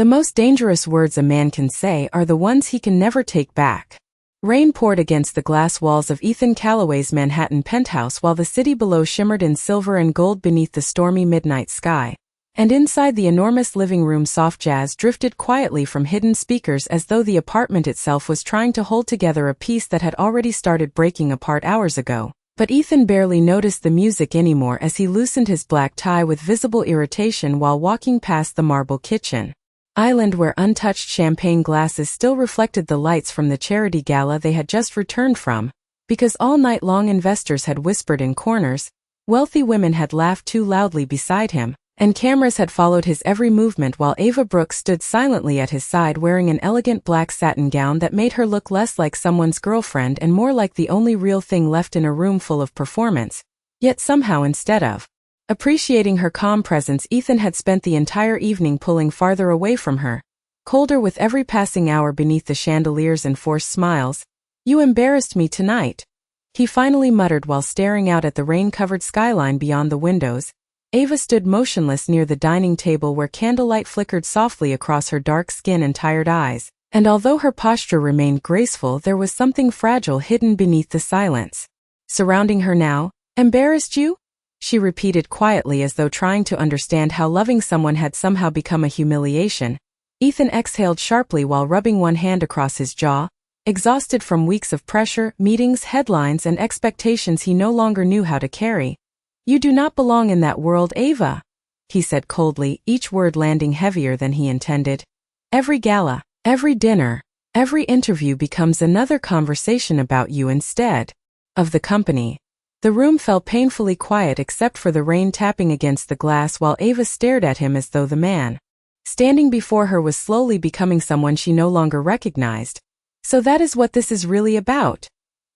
The most dangerous words a man can say are the ones he can never take back. Rain poured against the glass walls of Ethan Calloway's Manhattan penthouse while the city below shimmered in silver and gold beneath the stormy midnight sky. And inside the enormous living room, soft jazz drifted quietly from hidden speakers as though the apartment itself was trying to hold together a piece that had already started breaking apart hours ago. But Ethan barely noticed the music anymore as he loosened his black tie with visible irritation while walking past the marble kitchen island where untouched champagne glasses still reflected the lights from the charity gala they had just returned from, because all night long investors had whispered in corners, wealthy women had laughed too loudly beside him, and cameras had followed his every movement while Ava Brooks stood silently at his side wearing an elegant black satin gown that made her look less like someone's girlfriend and more like the only real thing left in a room full of performance. Yet somehow, instead of appreciating her calm presence, Ethan had spent the entire evening pulling farther away from her, colder with every passing hour beneath the chandeliers and forced smiles. "You embarrassed me tonight," he finally muttered while staring out at the rain-covered skyline beyond the windows. Ava stood motionless near the dining table where candlelight flickered softly across her dark skin and tired eyes, and although her posture remained graceful, there was something fragile hidden beneath the silence surrounding her now. "Embarrassed you?" she repeated quietly as though trying to understand how loving someone had somehow become a humiliation. Ethan exhaled sharply while rubbing one hand across his jaw, exhausted from weeks of pressure, meetings, headlines, and expectations he no longer knew how to carry. "You do not belong in that world, Ava," he said coldly, each word landing heavier than he intended. "Every gala, every dinner, every interview becomes another conversation about you instead of the company." The room fell painfully quiet except for the rain tapping against the glass while Ava stared at him as though the man standing before her was slowly becoming someone she no longer recognized. "So that is what this is really about?"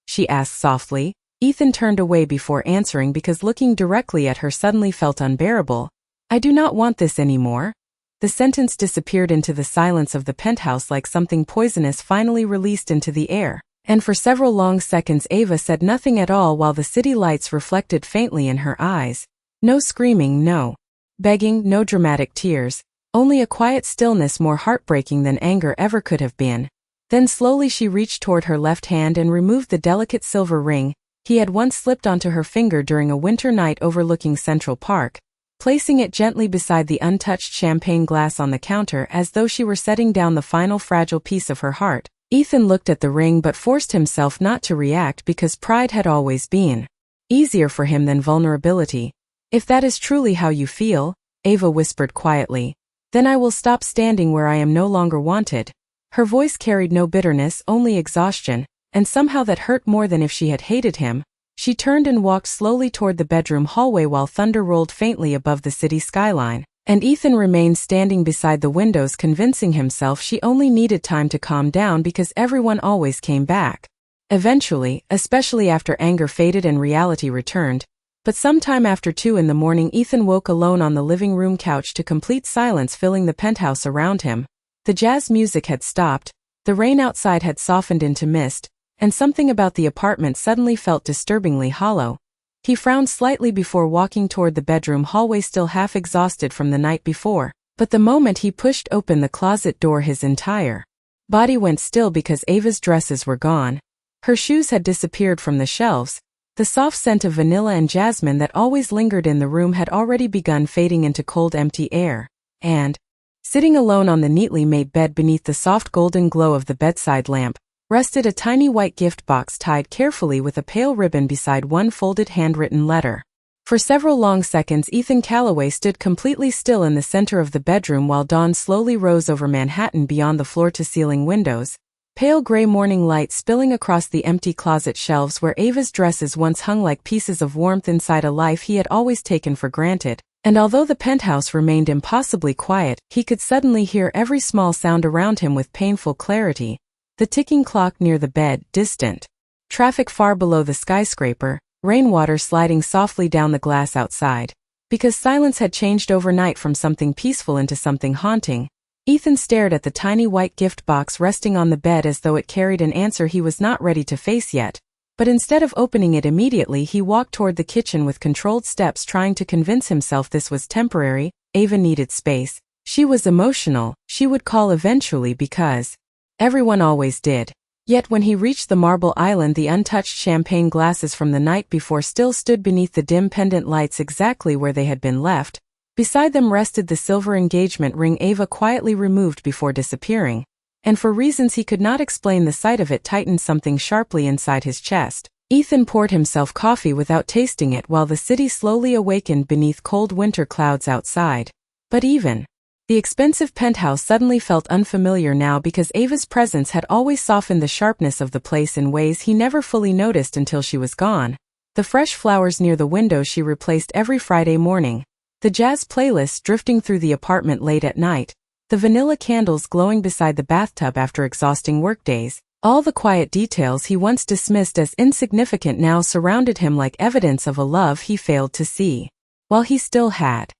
she asked softly. Ethan turned away before answering because looking directly at her suddenly felt unbearable. "I do not want this anymore." The sentence disappeared into the silence of the penthouse like something poisonous finally released into the air. And for several long seconds Ava said nothing at all while the city lights reflected faintly in her eyes. No screaming, no begging, no dramatic tears, only a quiet stillness more heartbreaking than anger ever could have been. Then slowly she reached toward her left hand and removed the delicate silver ring he had once slipped onto her finger during a winter night overlooking Central Park, placing it gently beside the untouched champagne glass on the counter as though she were setting down the final fragile piece of her heart. Ethan looked at the ring but forced himself not to react because pride had always been easier for him than vulnerability. "If that is truly how you feel," Ava whispered quietly, "then I will stop standing where I am no longer wanted." Her voice carried no bitterness, only exhaustion, and somehow that hurt more than if she had hated him. She turned and walked slowly toward the bedroom hallway while thunder rolled faintly above the city skyline. And Ethan remained standing beside the windows convincing himself she only needed time to calm down because everyone always came back eventually, especially after anger faded and reality returned. But sometime after 2 in the morning Ethan woke alone on the living room couch to complete silence filling the penthouse around him. The jazz music had stopped, the rain outside had softened into mist, and something about the apartment suddenly felt disturbingly hollow. He frowned slightly before walking toward the bedroom hallway still half exhausted from the night before, but the moment he pushed open the closet door his entire body went still because Ava's dresses were gone. Her shoes had disappeared from the shelves. The soft scent of vanilla and jasmine that always lingered in the room had already begun fading into cold empty air, and, sitting alone on the neatly made bed beneath the soft golden glow of the bedside lamp, rested a tiny white gift box tied carefully with a pale ribbon beside one folded handwritten letter. For several long seconds Ethan Calloway stood completely still in the center of the bedroom while dawn slowly rose over Manhattan beyond the floor-to-ceiling windows, pale gray morning light spilling across the empty closet shelves where Ava's dresses once hung like pieces of warmth inside a life he had always taken for granted. And although the penthouse remained impossibly quiet, he could suddenly hear every small sound around him with painful clarity. The ticking clock near the bed, distant traffic far below the skyscraper, rainwater sliding softly down the glass outside. Because silence had changed overnight from something peaceful into something haunting, Ethan stared at the tiny white gift box resting on the bed as though it carried an answer he was not ready to face yet. But instead of opening it immediately, he walked toward the kitchen with controlled steps, trying to convince himself this was temporary. Ava needed space. She was emotional. She would call eventually because everyone always did. Yet when he reached the marble island, the untouched champagne glasses from the night before still stood beneath the dim pendant lights exactly where they had been left. Beside them rested the silver engagement ring Ava quietly removed before disappearing. And for reasons he could not explain, the sight of it tightened something sharply inside his chest. Ethan poured himself coffee without tasting it while the city slowly awakened beneath cold winter clouds outside. But even the expensive penthouse suddenly felt unfamiliar now because Ava's presence had always softened the sharpness of the place in ways he never fully noticed until she was gone. The fresh flowers near the window she replaced every Friday morning. The jazz playlist drifting through the apartment late at night. The vanilla candles glowing beside the bathtub after exhausting workdays. All the quiet details he once dismissed as insignificant now surrounded him like evidence of a love he failed to see. While he still had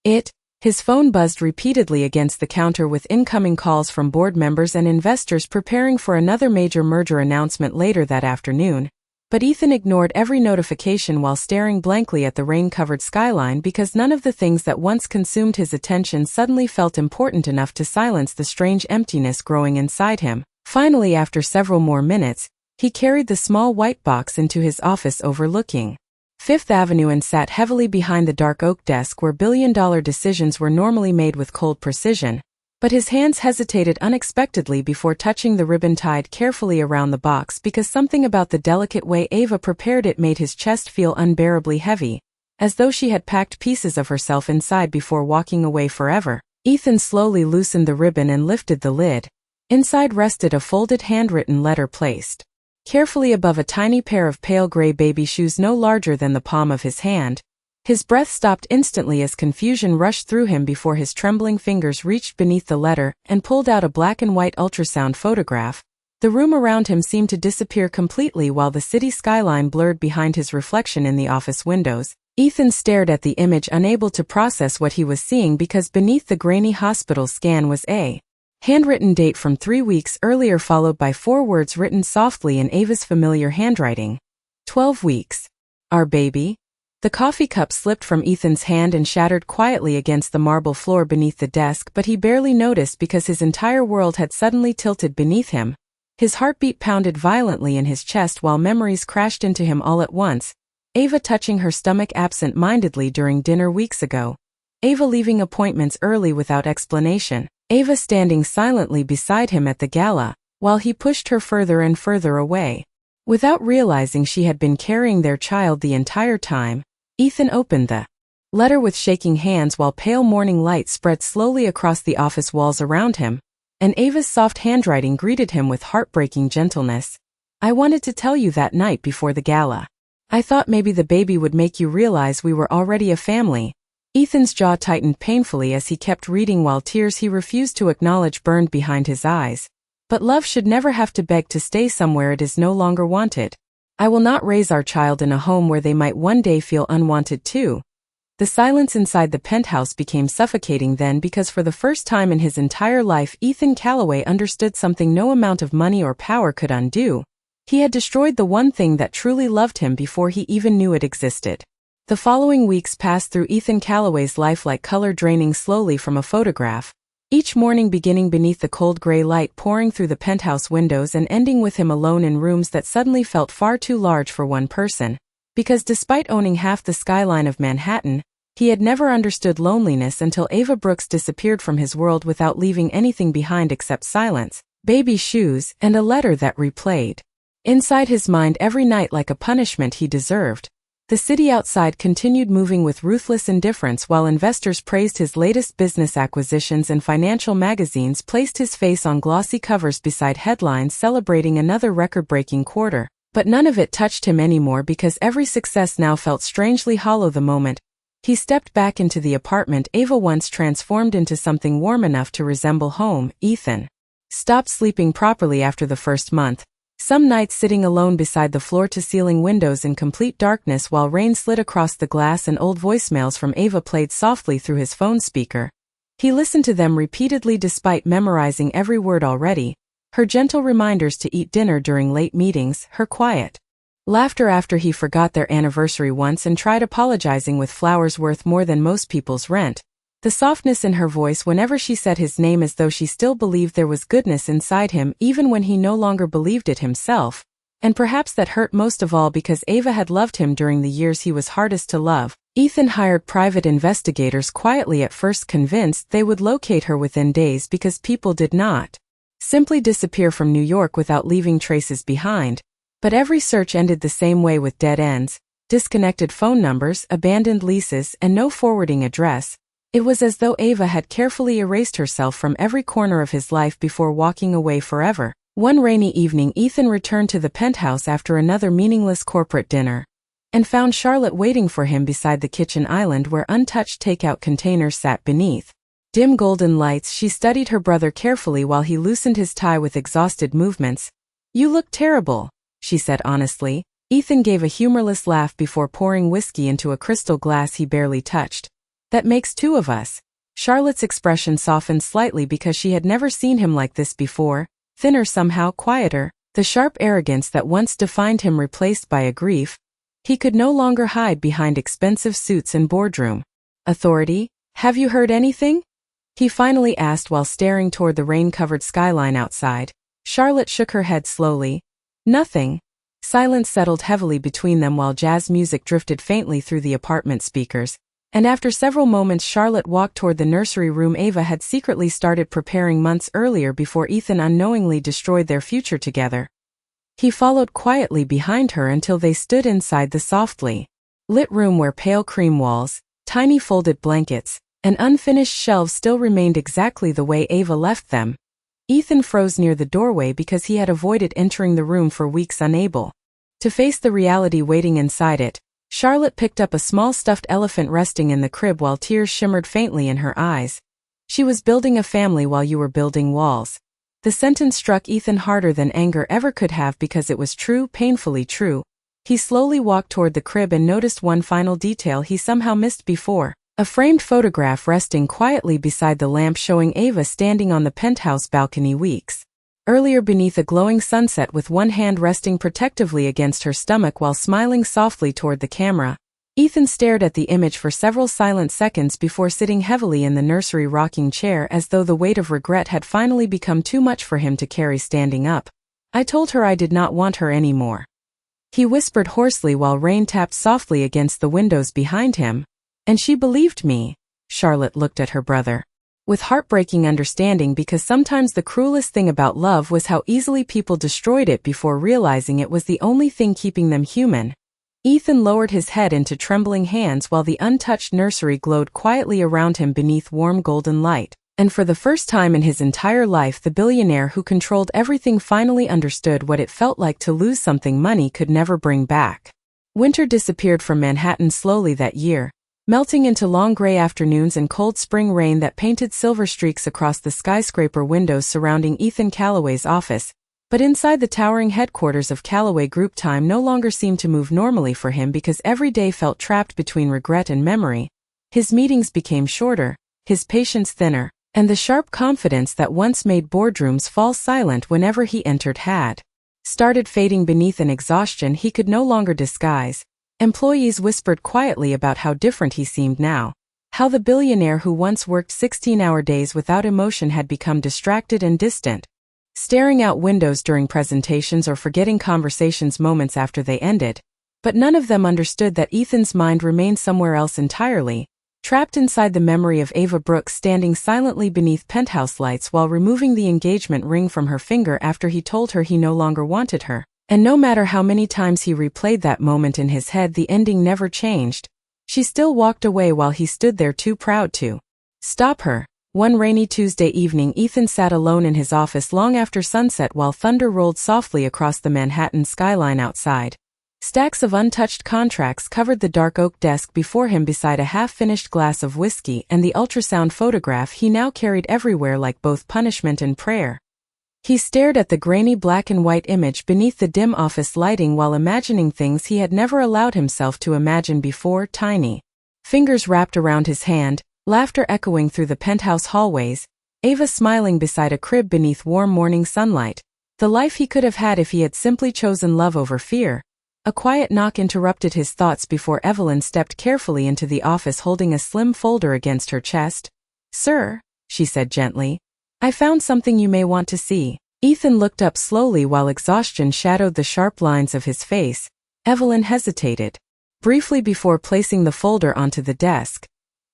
it, his phone buzzed repeatedly against the counter with incoming calls from board members and investors preparing for another major merger announcement later that afternoon. But Ethan ignored every notification while staring blankly at the rain-covered skyline because none of the things that once consumed his attention suddenly felt important enough to silence the strange emptiness growing inside him. Finally, after several more minutes, he carried the small white box into his office overlooking Fifth Avenue and sat heavily behind the dark oak desk where billion-dollar decisions were normally made with cold precision. But his hands hesitated unexpectedly before touching the ribbon tied carefully around the box because something about the delicate way Ava prepared it made his chest feel unbearably heavy, as though she had packed pieces of herself inside before walking away forever. Ethan slowly loosened the ribbon and lifted the lid. Inside rested a folded handwritten letter placed carefully above a tiny pair of pale gray baby shoes no larger than the palm of his hand. His breath stopped instantly as confusion rushed through him before his trembling fingers reached beneath the letter and pulled out a black and white ultrasound photograph. The room around him seemed to disappear completely while the city skyline blurred behind his reflection in the office windows. Ethan stared at the image, unable to process what he was seeing because beneath the grainy hospital scan was a handwritten date from 3 weeks earlier followed by 4 words written softly in Ava's familiar handwriting. 12 weeks. Our baby? The coffee cup slipped from Ethan's hand and shattered quietly against the marble floor beneath the desk, but he barely noticed because his entire world had suddenly tilted beneath him. His heartbeat pounded violently in his chest while memories crashed into him all at once. Ava touching her stomach absent-mindedly during dinner weeks ago. Ava leaving appointments early without explanation. Ava standing silently beside him at the gala, while he pushed her further and further away. Without realizing she had been carrying their child the entire time, Ethan opened the letter with shaking hands while pale morning light spread slowly across the office walls around him, and Ava's soft handwriting greeted him with heartbreaking gentleness. I wanted to tell you that night before the gala. I thought maybe the baby would make you realize we were already a family. Ethan's jaw tightened painfully as he kept reading while tears he refused to acknowledge burned behind his eyes. But love should never have to beg to stay somewhere it is no longer wanted. I will not raise our child in a home where they might one day feel unwanted too. The silence inside the penthouse became suffocating then because for the first time in his entire life Ethan Calloway understood something no amount of money or power could undo. He had destroyed the one thing that truly loved him before he even knew it existed. The following weeks passed through Ethan Calloway's life like color draining slowly from a photograph. Each morning beginning beneath the cold gray light pouring through the penthouse windows and ending with him alone in rooms that suddenly felt far too large for one person. Because despite owning half the skyline of Manhattan, he had never understood loneliness until Ava Brooks disappeared from his world without leaving anything behind except silence, baby shoes, and a letter that replayed inside his mind every night like a punishment he deserved. The city outside continued moving with ruthless indifference while investors praised his latest business acquisitions and financial magazines placed his face on glossy covers beside headlines celebrating another record-breaking quarter. But none of it touched him anymore because every success now felt strangely hollow the moment he stepped back into the apartment Ava once transformed into something warm enough to resemble home. Ethan stopped sleeping properly after the first month. Some nights sitting alone beside the floor-to-ceiling windows in complete darkness while rain slid across the glass and old voicemails from Ava played softly through his phone speaker. He listened to them repeatedly despite memorizing every word already, her gentle reminders to eat dinner during late meetings, her quiet laughter after he forgot their anniversary once and tried apologizing with flowers worth more than most people's rent. The softness in her voice whenever she said his name, as though she still believed there was goodness inside him even when he no longer believed it himself. And perhaps that hurt most of all because Ava had loved him during the years he was hardest to love. Ethan hired private investigators quietly, at first convinced they would locate her within days because people did not simply disappear from New York without leaving traces behind. But every search ended the same way, with dead ends, disconnected phone numbers, abandoned leases, and no forwarding address. It was as though Ava had carefully erased herself from every corner of his life before walking away forever. One rainy evening, Ethan returned to the penthouse after another meaningless corporate dinner, and found Charlotte waiting for him beside the kitchen island where untouched takeout containers sat beneath dim golden lights. She studied her brother carefully while he loosened his tie with exhausted movements. "You look terrible," she said honestly. Ethan gave a humorless laugh before pouring whiskey into a crystal glass he barely touched. "That makes two of us." Charlotte's expression softened slightly because she had never seen him like this before. Thinner somehow, quieter, the sharp arrogance that once defined him replaced by a grief. He could no longer hide behind expensive suits and boardroom authority. "Have you heard anything?" he finally asked while staring toward the rain-covered skyline outside. Charlotte shook her head slowly. "Nothing." Silence settled heavily between them while jazz music drifted faintly through the apartment speakers. And after several moments, Charlotte walked toward the nursery room Ava had secretly started preparing months earlier before Ethan unknowingly destroyed their future together. He followed quietly behind her until they stood inside the softly lit room where pale cream walls, tiny folded blankets, and unfinished shelves still remained exactly the way Ava left them. Ethan froze near the doorway because he had avoided entering the room for weeks, unable to face the reality waiting inside it. Charlotte picked up a small stuffed elephant resting in the crib while tears shimmered faintly in her eyes. "She was building a family while you were building walls." The sentence struck Ethan harder than anger ever could have because it was true, painfully true. He slowly walked toward the crib and noticed one final detail he somehow missed before. A framed photograph resting quietly beside the lamp showing Ava standing on the penthouse balcony weeks earlier beneath a glowing sunset, with one hand resting protectively against her stomach while smiling softly toward the camera. Ethan stared at the image for several silent seconds before sitting heavily in the nursery rocking chair, as though the weight of regret had finally become too much for him to carry standing up. "I told her I did not want her anymore," he whispered hoarsely while rain tapped softly against the windows behind him. "And she believed me." Charlotte looked at her brother with heartbreaking understanding, because sometimes the cruelest thing about love was how easily people destroyed it before realizing it was the only thing keeping them human. Ethan lowered his head into trembling hands while the untouched nursery glowed quietly around him beneath warm golden light. And for the first time in his entire life, the billionaire who controlled everything finally understood what it felt like to lose something money could never bring back. Winter disappeared from Manhattan slowly that year, melting into long gray afternoons and cold spring rain that painted silver streaks across the skyscraper windows surrounding Ethan Calloway's office. But inside the towering headquarters of Calloway Group, time no longer seemed to move normally for him because every day felt trapped between regret and memory. His meetings became shorter, his patience thinner, and the sharp confidence that once made boardrooms fall silent whenever he entered had started fading beneath an exhaustion he could no longer disguise. Employees whispered quietly about how different he seemed now, how the billionaire who once worked 16-hour days without emotion had become distracted and distant, staring out windows during presentations or forgetting conversations moments after they ended. But none of them understood that Ethan's mind remained somewhere else entirely, trapped inside the memory of Ava Brooks standing silently beneath penthouse lights while removing the engagement ring from her finger after he told her he no longer wanted her. And no matter how many times he replayed that moment in his head, the ending never changed. She still walked away while he stood there too proud to stop her. One rainy Tuesday evening, Ethan sat alone in his office long after sunset while thunder rolled softly across the Manhattan skyline outside. Stacks of untouched contracts covered the dark oak desk before him beside a half-finished glass of whiskey and the ultrasound photograph he now carried everywhere like both punishment and prayer. He stared at the grainy black and white image beneath the dim office lighting while imagining things he had never allowed himself to imagine before. Tiny fingers wrapped around his hand, laughter echoing through the penthouse hallways, Ava smiling beside a crib beneath warm morning sunlight. The life he could have had if he had simply chosen love over fear. A quiet knock interrupted his thoughts before Evelyn stepped carefully into the office holding a slim folder against her chest. "Sir," she said gently, "I found something you may want to see." Ethan looked up slowly while exhaustion shadowed the sharp lines of his face. Evelyn hesitated briefly before placing the folder onto the desk.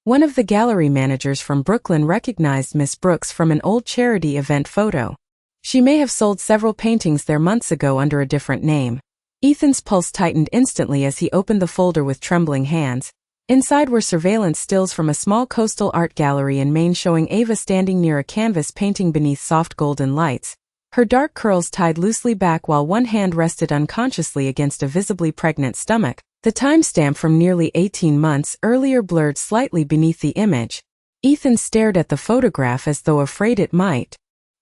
One of the gallery managers from Brooklyn recognized Miss Brooks from an old charity event photo. She may have sold several paintings there months ago under a different name. Ethan's pulse tightened instantly as he opened the folder with trembling hands. Inside were surveillance stills from a small coastal art gallery in Maine showing Ava standing near a canvas painting beneath soft golden lights, her dark curls tied loosely back while one hand rested unconsciously against a visibly pregnant stomach. The timestamp from nearly 18 months earlier blurred slightly beneath the image. Ethan stared at the photograph as though afraid it might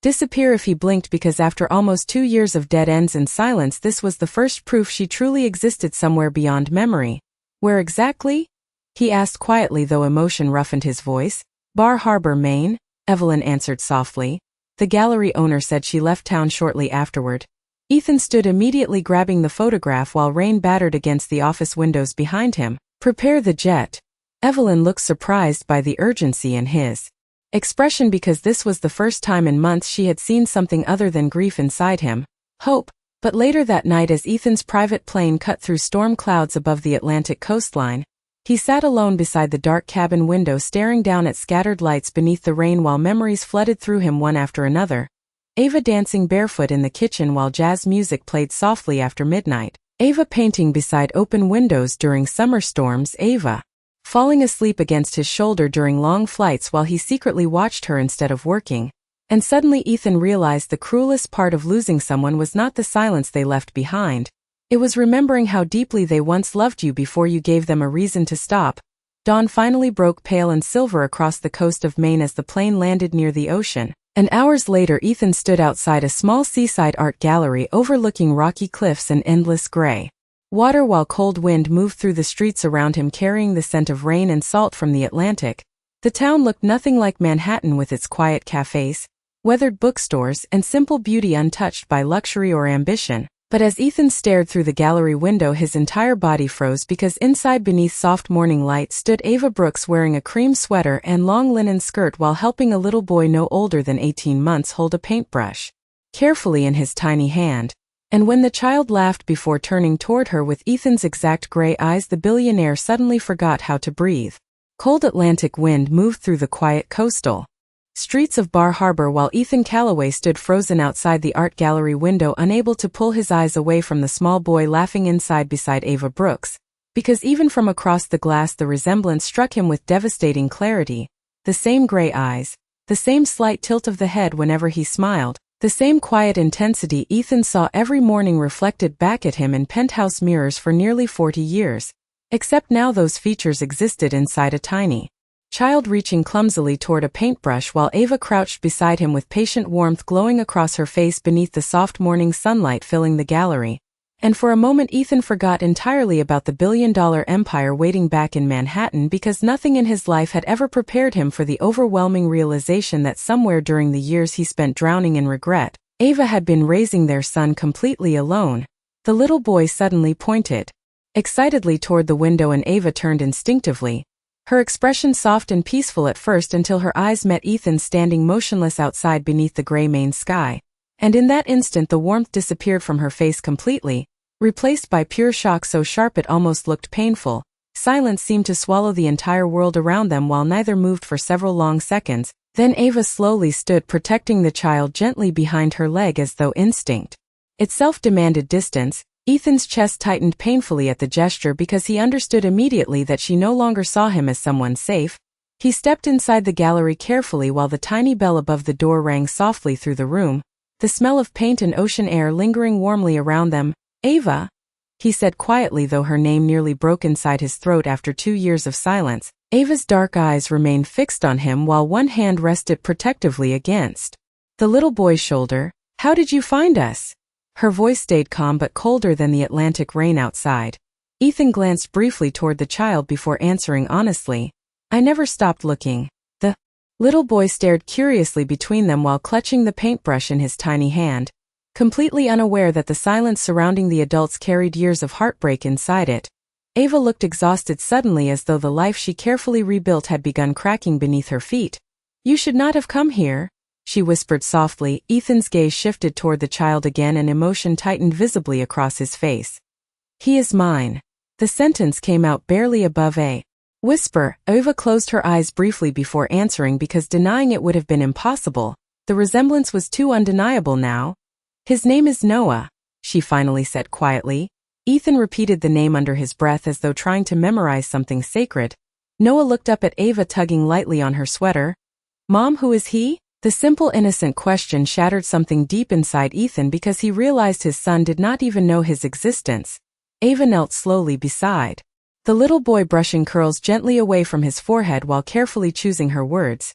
disappear if he blinked, because after almost 2 years of dead ends and silence, this was the first proof she truly existed somewhere beyond memory. "Where exactly?" he asked quietly, though emotion roughened his voice. "Bar Harbor, Maine," Evelyn answered softly. The gallery owner said she left town shortly afterward. Ethan stood immediately, grabbing the photograph while rain battered against the office windows behind him. "Prepare the jet." Evelyn looked surprised by the urgency in his expression, because this was the first time in months she had seen something other than grief inside him. Hope. But later that night, as Ethan's private plane cut through storm clouds above the Atlantic coastline, he sat alone beside the dark cabin window, staring down at scattered lights beneath the rain while memories flooded through him one after another. Ava dancing barefoot in the kitchen while jazz music played softly after midnight. Ava painting beside open windows during summer storms. Ava falling asleep against his shoulder during long flights while he secretly watched her instead of working. And suddenly Ethan realized the cruelest part of losing someone was not the silence they left behind. It was remembering how deeply they once loved you before you gave them a reason to stop. Dawn finally broke pale and silver across the coast of Maine as the plane landed near the ocean. And hours later, Ethan stood outside a small seaside art gallery overlooking rocky cliffs and endless gray water while cold wind moved through the streets around him, carrying the scent of rain and salt from the Atlantic. The town looked nothing like Manhattan, with its quiet cafes, weathered bookstores, and simple beauty untouched by luxury or ambition. But as Ethan stared through the gallery window, his entire body froze, because inside, beneath soft morning light, stood Ava Brooks wearing a cream sweater and long linen skirt while helping a little boy no older than 18 months hold a paintbrush carefully in his tiny hand. And when the child laughed before turning toward her with Ethan's exact gray eyes, the billionaire suddenly forgot how to breathe. Cold Atlantic wind moved through the quiet coastal streets of Bar Harbor while Ethan Calloway stood frozen outside the art gallery window, unable to pull his eyes away from the small boy laughing inside beside Ava Brooks, because even from across the glass the resemblance struck him with devastating clarity. The same gray eyes, the same slight tilt of the head whenever he smiled, the same quiet intensity Ethan saw every morning reflected back at him in penthouse mirrors for nearly 40 years. Except now those features existed inside a tiny child reaching clumsily toward a paintbrush while Ava crouched beside him with patient warmth glowing across her face beneath the soft morning sunlight filling the gallery. And for a moment Ethan forgot entirely about the billion-dollar empire waiting back in Manhattan, because nothing in his life had ever prepared him for the overwhelming realization that somewhere during the years he spent drowning in regret, Ava had been raising their son completely alone. The little boy suddenly pointed excitedly toward the window, and Ava turned instinctively, her expression soft and peaceful at first until her eyes met Ethan's standing motionless outside beneath the gray Maine sky. And in that instant the warmth disappeared from her face completely, replaced by pure shock so sharp it almost looked painful. Silence seemed to swallow the entire world around them while neither moved for several long seconds. Then Ava slowly stood, protecting the child gently behind her leg as though instinct itself demanded distance. Ethan's chest tightened painfully at the gesture, because he understood immediately that she no longer saw him as someone safe. He stepped inside the gallery carefully while the tiny bell above the door rang softly through the room, the smell of paint and ocean air lingering warmly around them. "Ava," he said quietly, though her name nearly broke inside his throat after 2 years of silence. Ava's dark eyes remained fixed on him while one hand rested protectively against the little boy's shoulder. "How did you find us?" Her voice stayed calm but colder than the Atlantic rain outside. Ethan glanced briefly toward the child before answering honestly, "I never stopped looking." The little boy stared curiously between them while clutching the paintbrush in his tiny hand. completely unaware that the silence surrounding the adults carried years of heartbreak inside it. Ava looked exhausted suddenly, as though the life she carefully rebuilt had begun cracking beneath her feet. "You should not have come here," she whispered softly. Ethan's gaze shifted toward the child again, and emotion tightened visibly across his face. "He is mine." The sentence came out barely above a whisper. Ava closed her eyes briefly before answering, because denying it would have been impossible. The resemblance was too undeniable now. "His name is Noah," she finally said quietly. Ethan repeated the name under his breath as though trying to memorize something sacred. Noah looked up at Ava, tugging lightly on her sweater. "Mom, who is he?" The simple, innocent question shattered something deep inside Ethan, because he realized his son did not even know his existence. Ava knelt slowly beside the little boy, brushing curls gently away from his forehead while carefully choosing her words.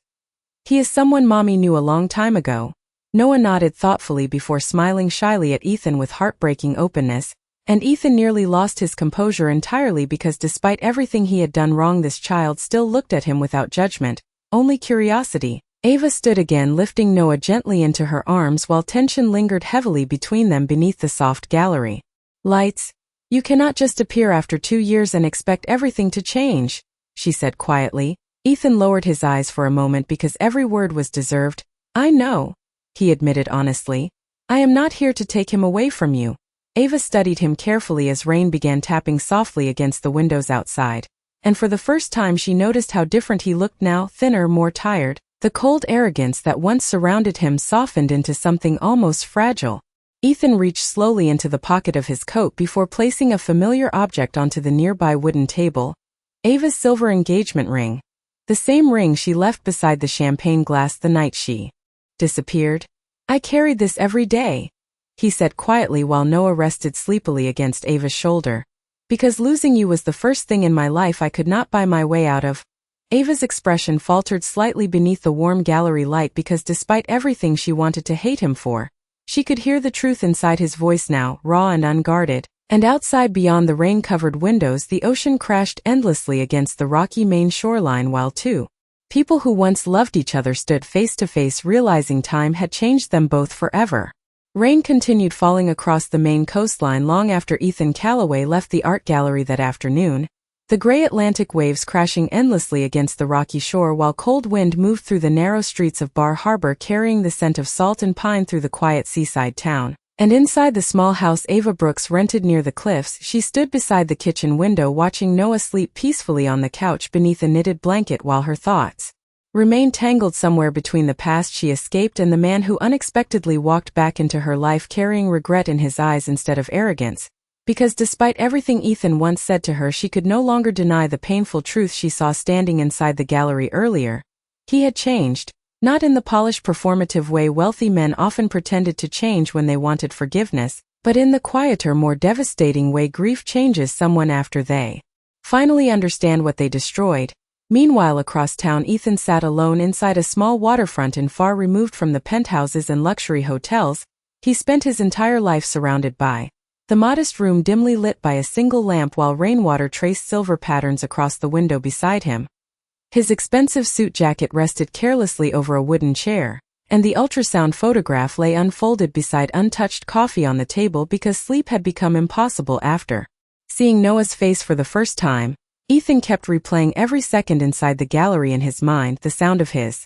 "He is someone Mommy knew a long time ago." Noah nodded thoughtfully before smiling shyly at Ethan with heartbreaking openness, and Ethan nearly lost his composure entirely, because despite everything he had done wrong, this child still looked at him without judgment, only curiosity. Ava stood again, lifting Noah gently into her arms while tension lingered heavily between them beneath the soft gallery lights. "You cannot just appear after 2 years and expect everything to change," she said quietly. Ethan lowered his eyes for a moment, because every word was deserved. "I know," he admitted honestly. "I am not here to take him away from you." Ava studied him carefully as rain began tapping softly against the windows outside. And for the first time she noticed how different he looked now, thinner, more tired. The cold arrogance that once surrounded him softened into something almost fragile. Ethan reached slowly into the pocket of his coat before placing a familiar object onto the nearby wooden table. Ava's silver engagement ring. The same ring she left beside the champagne glass the night she disappeared. "I carried this every day," he said quietly while Noah rested sleepily against Ava's shoulder. "Because losing you was the first thing in my life I could not buy my way out of." Ava's expression faltered slightly beneath the warm gallery light, because despite everything she wanted to hate him for, she could hear the truth inside his voice now, raw and unguarded. And outside, beyond the rain-covered windows, the ocean crashed endlessly against the rocky Maine shoreline, while two people who once loved each other stood face to face, realizing time had changed them both forever. Rain continued falling across the Maine coastline long after Ethan Calloway left the art gallery that afternoon, the gray Atlantic waves crashing endlessly against the rocky shore, while cold wind moved through the narrow streets of Bar Harbor, carrying the scent of salt and pine through the quiet seaside town. And inside the small house Ava Brooks rented near the cliffs, she stood beside the kitchen window, watching Noah sleep peacefully on the couch beneath a knitted blanket, while her thoughts remained tangled somewhere between the past she escaped and the man who unexpectedly walked back into her life, carrying regret in his eyes instead of arrogance. Because despite everything Ethan once said to her, she could no longer deny the painful truth she saw standing inside the gallery earlier. He had changed, not in the polished performative way wealthy men often pretended to change when they wanted forgiveness, but in the quieter, more devastating way grief changes someone after they finally understand what they destroyed. Meanwhile, across town, Ethan sat alone inside a small waterfront inn far removed from the penthouses and luxury hotels he spent his entire life surrounded by. The modest room dimly lit by a single lamp, while rainwater traced silver patterns across the window beside him. His expensive suit jacket rested carelessly over a wooden chair, and the ultrasound photograph lay unfolded beside untouched coffee on the table, because sleep had become impossible after seeing Noah's face for the first time. Ethan kept replaying every second inside the gallery in his mind, the sound of his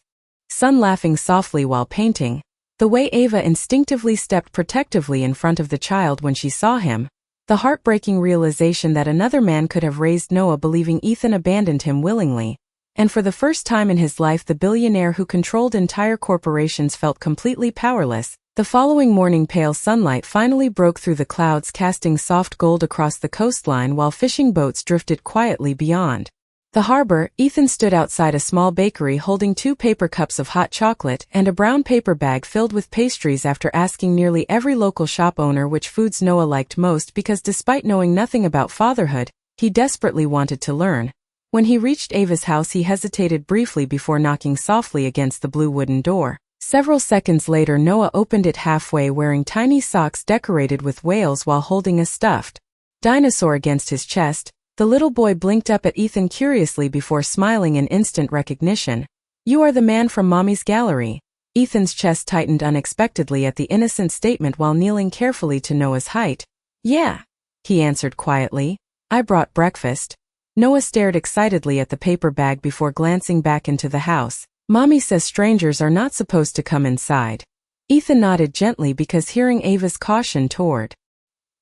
son laughing softly while painting, the way Ava instinctively stepped protectively in front of the child when she saw him, the heartbreaking realization that another man could have raised Noah, believing Ethan abandoned him willingly. And for the first time in his life, the billionaire who controlled entire corporations felt completely powerless. The following morning, pale sunlight finally broke through the clouds, casting soft gold across the coastline, while fishing boats drifted quietly beyond the harbor. Ethan stood outside a small bakery holding 2 paper cups of hot chocolate and a brown paper bag filled with pastries, after asking nearly every local shop owner which foods Noah liked most, because despite knowing nothing about fatherhood, he desperately wanted to learn. When he reached Ava's house, he hesitated briefly before knocking softly against the blue wooden door. Several seconds later, Noah opened it halfway, wearing tiny socks decorated with whales while holding a stuffed dinosaur against his chest. The little boy blinked up at Ethan curiously before smiling in instant recognition. "You are the man from Mommy's gallery." Ethan's chest tightened unexpectedly at the innocent statement while kneeling carefully to Noah's height. "Yeah," he answered quietly. "I brought breakfast." Noah stared excitedly at the paper bag before glancing back into the house. "Mommy says strangers are not supposed to come inside." Ethan nodded gently because hearing Ava's caution toward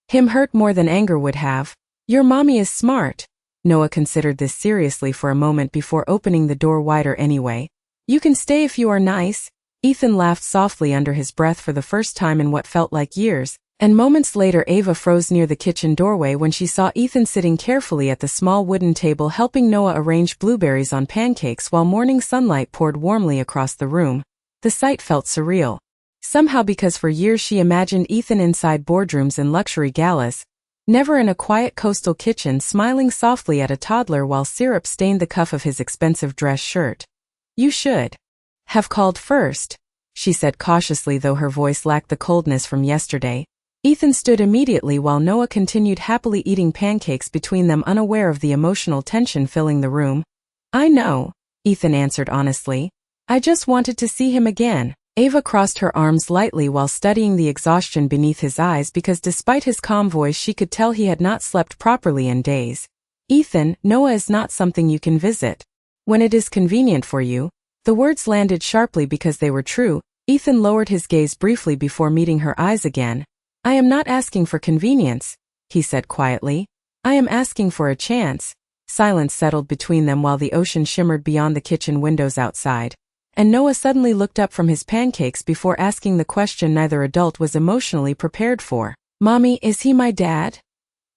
him hurt more than anger would have. "Your mommy is smart." Noah considered this seriously for a moment before opening the door wider anyway. "You can stay if you are nice." Ethan laughed softly under his breath for the first time in what felt like years, and moments later Ava froze near the kitchen doorway when she saw Ethan sitting carefully at the small wooden table helping Noah arrange blueberries on pancakes while morning sunlight poured warmly across the room. The sight felt surreal. Somehow because for years she imagined Ethan inside boardrooms and luxury galas, never in a quiet coastal kitchen smiling softly at a toddler while syrup stained the cuff of his expensive dress shirt. "You should have called first," she said cautiously though her voice lacked the coldness from yesterday. Ethan stood immediately while Noah continued happily eating pancakes between them unaware of the emotional tension filling the room. "I know," Ethan answered honestly. "I just wanted to see him again." Ava crossed her arms lightly while studying the exhaustion beneath his eyes because despite his calm voice she could tell he had not slept properly in days. "Ethan, Noah is not something you can visit. When it is convenient for you." The words landed sharply because they were true. Ethan lowered his gaze briefly before meeting her eyes again. "I am not asking for convenience," he said quietly. "I am asking for a chance." Silence settled between them while the ocean shimmered beyond the kitchen windows outside. And Noah suddenly looked up from his pancakes before asking the question neither adult was emotionally prepared for. "Mommy, is he my dad?"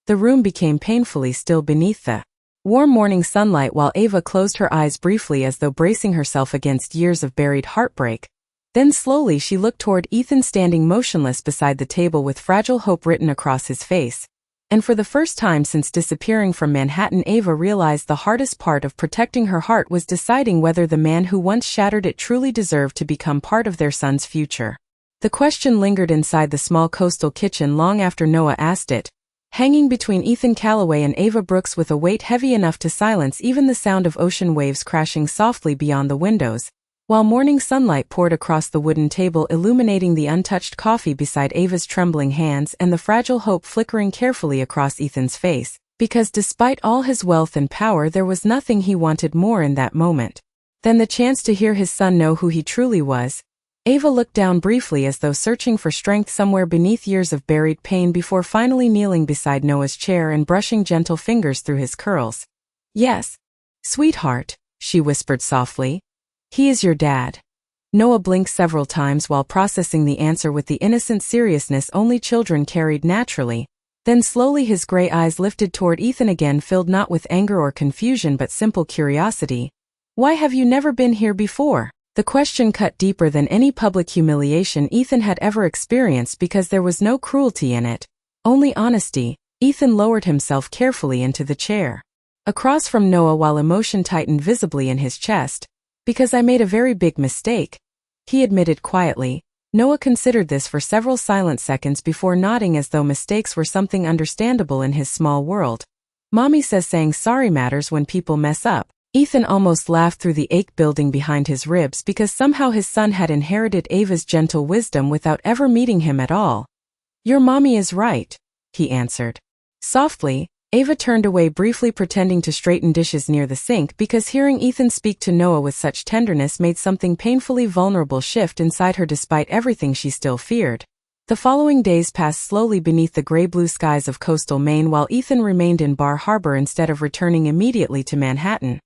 The room became painfully still beneath the warm morning sunlight while Ava closed her eyes briefly as though bracing herself against years of buried heartbreak. Then slowly she looked toward Ethan standing motionless beside the table with fragile hope written across his face. And for the first time since disappearing from Manhattan, Ava realized the hardest part of protecting her heart was deciding whether the man who once shattered it truly deserved to become part of their son's future. The question lingered inside the small coastal kitchen long after Noah asked it, hanging between Ethan Calloway and Ava Brooks with a weight heavy enough to silence even the sound of ocean waves crashing softly beyond the windows, while morning sunlight poured across the wooden table illuminating the untouched coffee beside Ava's trembling hands and the fragile hope flickering carefully across Ethan's face, because despite all his wealth and power there was nothing he wanted more in that moment than the chance to hear his son know who he truly was. Ava looked down briefly as though searching for strength somewhere beneath years of buried pain before finally kneeling beside Noah's chair and brushing gentle fingers through his curls. "Yes, sweetheart," she whispered softly. "He is your dad." Noah blinked several times while processing the answer with the innocent seriousness only children carried naturally. Then slowly his gray eyes lifted toward Ethan again, filled not with anger or confusion but simple curiosity. "Why have you never been here before?" The question cut deeper than any public humiliation Ethan had ever experienced because there was no cruelty in it, only honesty. Ethan lowered himself carefully into the chair across from Noah while emotion tightened visibly in his chest. "Because I made a very big mistake," he admitted quietly. Noah considered this for several silent seconds before nodding as though mistakes were something understandable in his small world. "Mommy says saying sorry matters when people mess up." Ethan almost laughed through the ache building behind his ribs because somehow his son had inherited Ava's gentle wisdom without ever meeting him at all. "Your mommy is right," he answered softly. Ava turned away briefly pretending to straighten dishes near the sink because hearing Ethan speak to Noah with such tenderness made something painfully vulnerable shift inside her despite everything she still feared. The following days passed slowly beneath the gray-blue skies of coastal Maine while Ethan remained in Bar Harbor instead of returning immediately to Manhattan.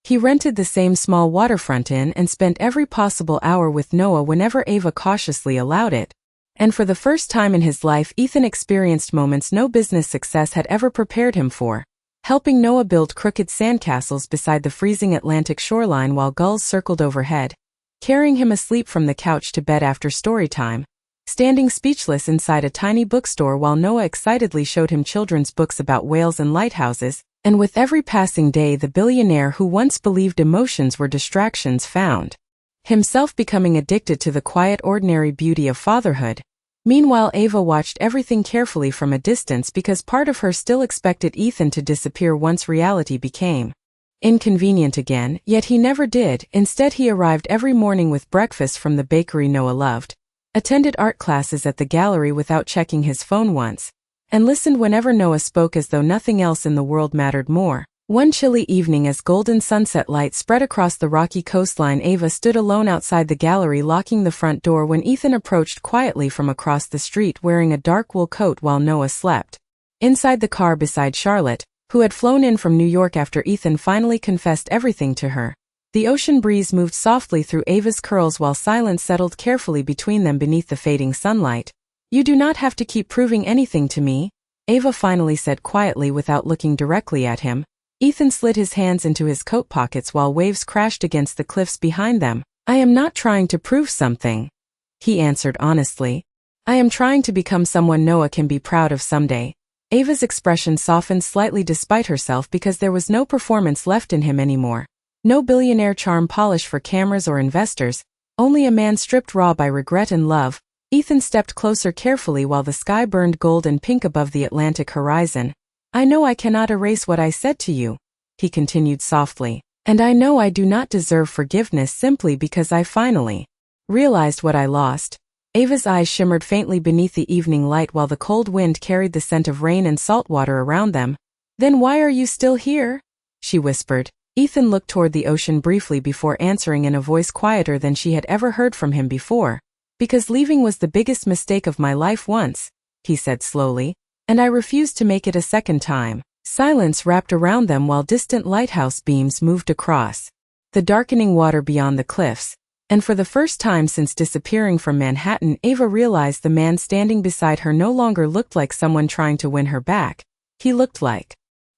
He rented the same small waterfront inn and spent every possible hour with Noah whenever Ava cautiously allowed it. And for the first time in his life Ethan experienced moments no business success had ever prepared him for, helping Noah build crooked sandcastles beside the freezing Atlantic shoreline while gulls circled overhead, carrying him asleep from the couch to bed after story time, standing speechless inside a tiny bookstore while Noah excitedly showed him children's books about whales and lighthouses, and with every passing day the billionaire who once believed emotions were distractions found himself becoming addicted to the quiet ordinary beauty of fatherhood. Meanwhile Ava watched everything carefully from a distance because part of her still expected Ethan to disappear once reality became Inconvenient again, yet he never did. Instead, he arrived every morning with breakfast from the bakery Noah loved, attended art classes at the gallery without checking his phone once, and listened whenever Noah spoke as though nothing else in the world mattered more. One chilly evening, as golden sunset light spread across the rocky coastline, Ava stood alone outside the gallery, locking the front door, when Ethan approached quietly from across the street wearing a dark wool coat while Noah slept. Inside the car beside Charlotte, who had flown in from New York after Ethan finally confessed everything to her, the ocean breeze moved softly through Ava's curls while silence settled carefully between them beneath the fading sunlight. "You do not have to keep proving anything to me," Ava finally said quietly without looking directly at him. Ethan slid his hands into his coat pockets while waves crashed against the cliffs behind them. "I am not trying to prove something," he answered honestly. "I am trying to become someone Noah can be proud of someday." Ava's expression softened slightly despite herself because there was no performance left in him anymore. No billionaire charm polish for cameras or investors, only a man stripped raw by regret and love. Ethan stepped closer carefully while the sky burned gold and pink above the Atlantic horizon. "I know I cannot erase what I said to you," he continued softly, "and I know I do not deserve forgiveness simply because I finally realized what I lost." Ava's eyes shimmered faintly beneath the evening light while the cold wind carried the scent of rain and salt water around them. "Then why are you still here?" she whispered. Ethan looked toward the ocean briefly before answering in a voice quieter than she had ever heard from him before. "Because leaving was the biggest mistake of my life once," he said slowly, "and I refused to make it a second time." Silence wrapped around them while distant lighthouse beams moved across the darkening water beyond the cliffs. And for the first time since disappearing from Manhattan, Ava realized the man standing beside her no longer looked like someone trying to win her back. He looked like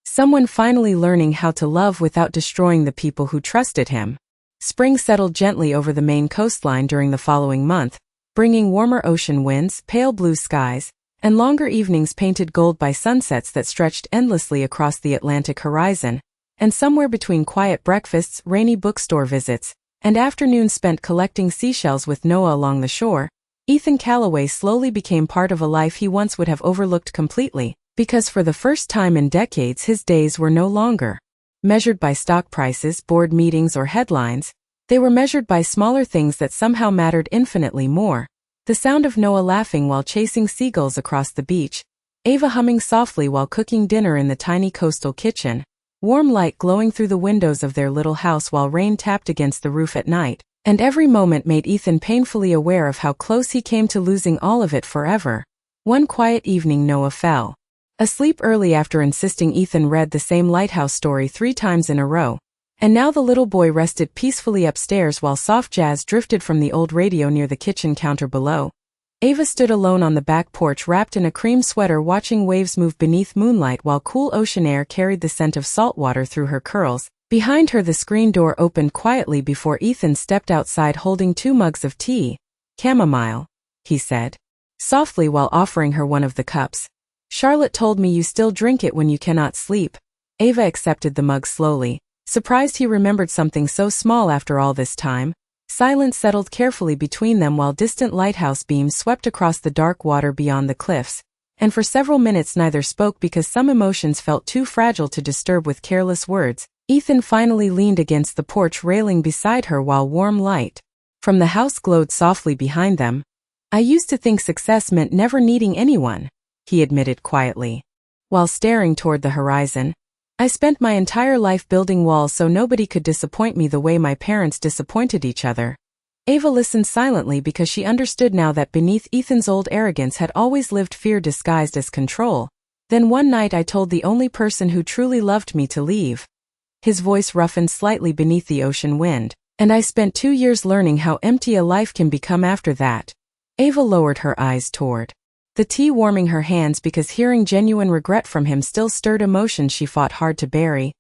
someone finally learning how to love without destroying the people who trusted him. Spring settled gently over the Maine coastline during the following month, bringing warmer ocean winds, pale blue skies, and longer evenings painted gold by sunsets that stretched endlessly across the Atlantic horizon. And somewhere between quiet breakfasts, rainy bookstore visits, and afternoons spent collecting seashells with Noah along the shore, Ethan Callaway slowly became part of a life he once would have overlooked completely, because for the first time in decades his days were no longer measured by stock prices, board meetings, or headlines. They were measured by smaller things that somehow mattered infinitely more. The sound of Noah laughing while chasing seagulls across the beach, Ava humming softly while cooking dinner in the tiny coastal kitchen, warm light glowing through the windows of their little house while rain tapped against the roof at night, and every moment made Ethan painfully aware of how close he came to losing all of it forever. One quiet evening Noah fell asleep early after insisting Ethan read the same lighthouse story 3 times in a row, and now the little boy rested peacefully upstairs while soft jazz drifted from the old radio near the kitchen counter below. Ava stood alone on the back porch wrapped in a cream sweater watching waves move beneath moonlight while cool ocean air carried the scent of salt water through her curls. Behind her the screen door opened quietly before Ethan stepped outside holding 2 mugs of tea. "Chamomile," he said softly while offering her one of the cups. "Charlotte told me you still drink it when you cannot sleep." Ava accepted the mug slowly, surprised he remembered something so small after all this time. Silence settled carefully between them while distant lighthouse beams swept across the dark water beyond the cliffs, and for several minutes neither spoke because some emotions felt too fragile to disturb with careless words. Ethan finally leaned against the porch railing beside her while warm light from the house glowed softly behind them. "I used to think success meant never needing anyone," he admitted quietly, while staring toward the horizon. "I spent my entire life building walls so nobody could disappoint me the way my parents disappointed each other." Ava listened silently because she understood now that beneath Ethan's old arrogance had always lived fear disguised as control. "Then one night I told the only person who truly loved me to leave." His voice roughened slightly beneath the ocean wind. "And I spent 2 years learning how empty a life can become after that." Ava lowered her eyes toward the tea, warming her hands because hearing genuine regret from him still stirred emotions she fought hard to bury.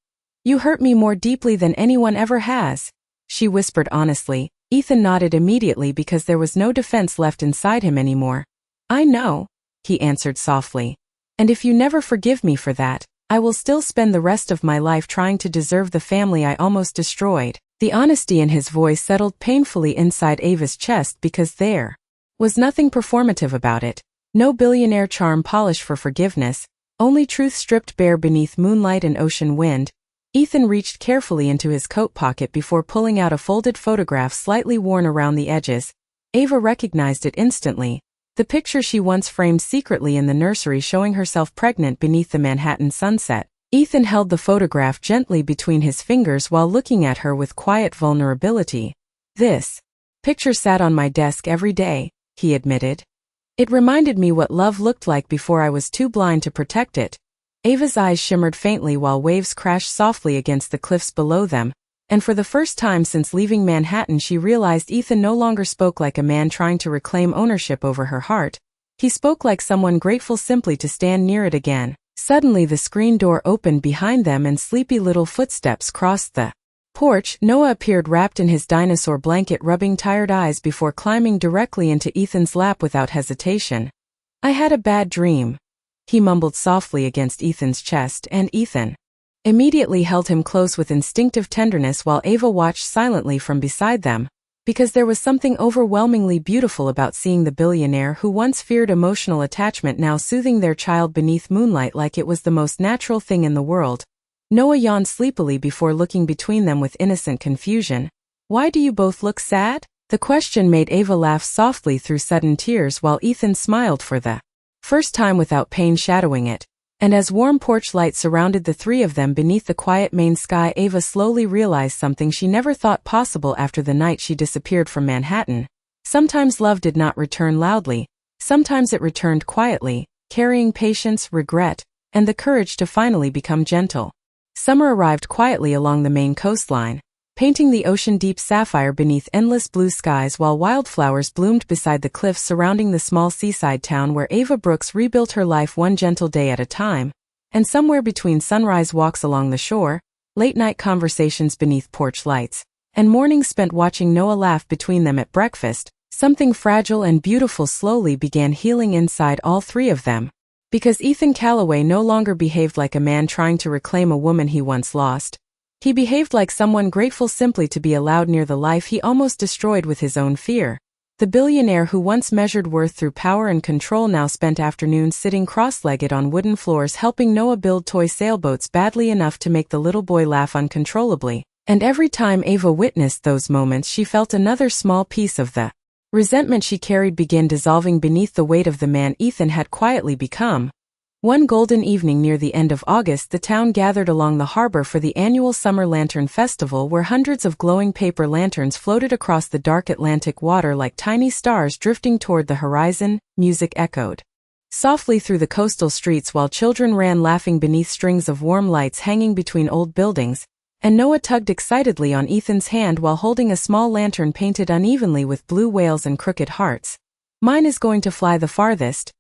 "You hurt me more deeply than anyone ever has," she whispered honestly. Ethan nodded immediately because there was no defense left inside him anymore. "I know," he answered softly. "And if you never forgive me for that, I will still spend the rest of my life trying to deserve the family I almost destroyed." The honesty in his voice settled painfully inside Ava's chest because there was nothing performative about it. No billionaire charm polish for forgiveness, only truth stripped bare beneath moonlight and ocean wind. Ethan reached carefully into his coat pocket before pulling out a folded photograph slightly worn around the edges. Ava recognized it instantly. The picture she once framed secretly in the nursery showing herself pregnant beneath the Manhattan sunset. Ethan held the photograph gently between his fingers while looking at her with quiet vulnerability. "This picture sat on my desk every day," he admitted. "It reminded me what love looked like before I was too blind to protect it." Ava's eyes shimmered faintly while waves crashed softly against the cliffs below them, and for the first time since leaving Manhattan she realized Ethan no longer spoke like a man trying to reclaim ownership over her heart. He spoke like someone grateful simply to stand near it again. Suddenly the screen door opened behind them and sleepy little footsteps crossed the porch. Noah appeared wrapped in his dinosaur blanket, rubbing tired eyes before climbing directly into Ethan's lap without hesitation. "I had a bad dream," he mumbled softly against Ethan's chest, and Ethan immediately held him close with instinctive tenderness while Ava watched silently from beside them, because there was something overwhelmingly beautiful about seeing the billionaire who once feared emotional attachment now soothing their child beneath moonlight like it was the most natural thing in the world. Noah yawned sleepily before looking between them with innocent confusion. "Why do you both look sad?" The question made Ava laugh softly through sudden tears while Ethan smiled for the first time without pain shadowing it. And as warm porch light surrounded the three of them beneath the quiet Maine sky, Ava slowly realized something she never thought possible after the night she disappeared from Manhattan. Sometimes love did not return loudly. Sometimes it returned quietly, carrying patience, regret, and the courage to finally become gentle. Summer arrived quietly along the Maine coastline, painting the ocean deep sapphire beneath endless blue skies while wildflowers bloomed beside the cliffs surrounding the small seaside town where Ava Brooks rebuilt her life one gentle day at a time. And somewhere between sunrise walks along the shore, late-night conversations beneath porch lights, and mornings spent watching Noah laugh between them at breakfast, something fragile and beautiful slowly began healing inside all three of them. Because Ethan Calloway no longer behaved like a man trying to reclaim a woman he once lost. He behaved like someone grateful simply to be allowed near the life he almost destroyed with his own fear. The billionaire who once measured worth through power and control now spent afternoons sitting cross-legged on wooden floors helping Noah build toy sailboats badly enough to make the little boy laugh uncontrollably. And every time Ava witnessed those moments she felt another small piece of the resentment she carried begin dissolving beneath the weight of the man Ethan had quietly become. One golden evening near the end of August, the town gathered along the harbor for the annual Summer Lantern Festival where hundreds of glowing paper lanterns floated across the dark Atlantic water like tiny stars drifting toward the horizon. Music echoed softly through the coastal streets while children ran laughing beneath strings of warm lights hanging between old buildings, and Noah tugged excitedly on Ethan's hand while holding a small lantern painted unevenly with blue whales and crooked hearts. "Mine is going to fly the farthest,"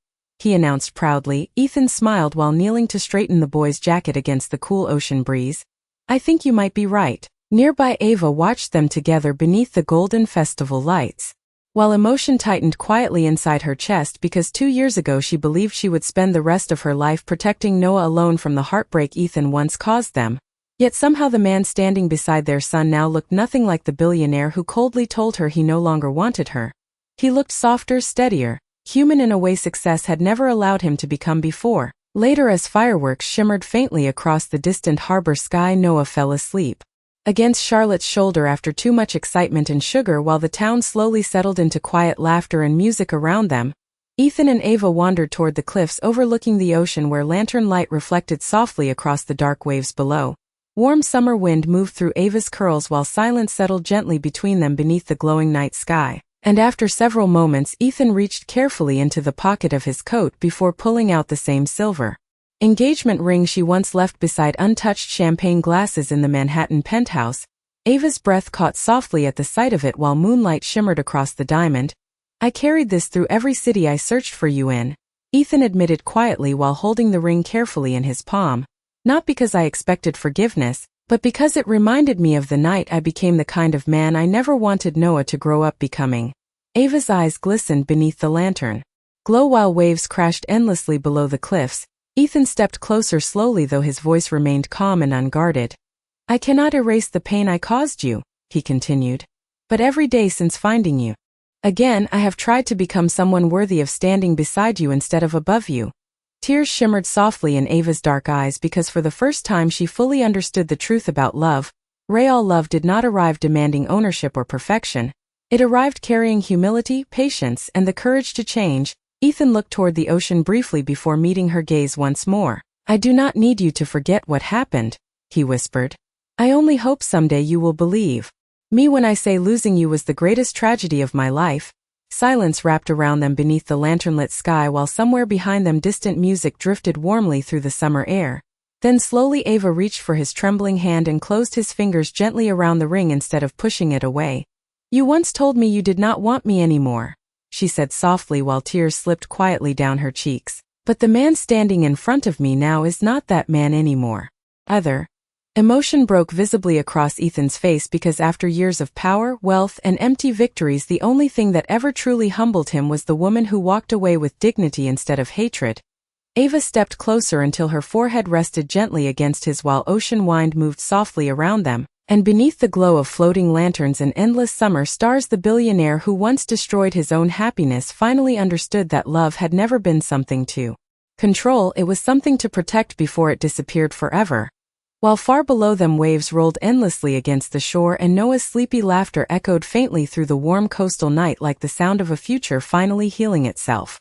he announced proudly. Ethan smiled while kneeling to straighten the boy's jacket against the cool ocean breeze. "I think you might be right." Nearby Ava watched them together beneath the golden festival lights, while emotion tightened quietly inside her chest because 2 years ago she believed she would spend the rest of her life protecting Noah alone from the heartbreak Ethan once caused them. Yet somehow the man standing beside their son now looked nothing like the billionaire who coldly told her he no longer wanted her. He looked softer, steadier, human in a way success had never allowed him to become before. Later, as fireworks shimmered faintly across the distant harbor sky, Noah fell asleep against Charlotte's shoulder after too much excitement and sugar while the town slowly settled into quiet laughter and music around them. Ethan and Ava wandered toward the cliffs overlooking the ocean where lantern light reflected softly across the dark waves below. Warm summer wind moved through Ava's curls while silence settled gently between them beneath the glowing night sky. And after several moments Ethan reached carefully into the pocket of his coat before pulling out the same silver engagement ring she once left beside untouched champagne glasses in the Manhattan penthouse. Ava's breath caught softly at the sight of it while moonlight shimmered across the diamond. "I carried this through every city I searched for you in," Ethan admitted quietly while holding the ring carefully in his palm. "Not because I expected forgiveness, but because it reminded me of the night I became the kind of man I never wanted Noah to grow up becoming." Ava's eyes glistened beneath the lantern glow while waves crashed endlessly below the cliffs. Ethan stepped closer slowly though his voice remained calm and unguarded. "I cannot erase the pain I caused you," he continued. "But every day since finding you again I have tried to become someone worthy of standing beside you instead of above you. Tears shimmered softly in Ava's dark eyes because for the first time she fully understood the truth about love. Real love did not arrive demanding ownership or perfection. It arrived carrying humility, patience, and the courage to change. Ethan looked toward the ocean briefly before meeting her gaze once more. I do not need you to forget what happened, he whispered. I only hope someday you will believe me when I say losing you was the greatest tragedy of my life. Silence wrapped around them beneath the lantern-lit sky while somewhere behind them distant music drifted warmly through the summer air. Then slowly Ava reached for his trembling hand and closed his fingers gently around the ring instead of pushing it away. You once told me you did not want me anymore, she said softly while tears slipped quietly down her cheeks. But the man standing in front of me now is not that man anymore. Emotion broke visibly across Ethan's face because after years of power, wealth, and empty victories, the only thing that ever truly humbled him was the woman who walked away with dignity instead of hatred. Ava stepped closer until her forehead rested gently against his while ocean wind moved softly around them, and beneath the glow of floating lanterns and endless summer stars the billionaire who once destroyed his own happiness finally understood that love had never been something to control, it was something to protect before it disappeared forever. While far below them waves rolled endlessly against the shore and Noah's sleepy laughter echoed faintly through the warm coastal night like the sound of a future finally healing itself.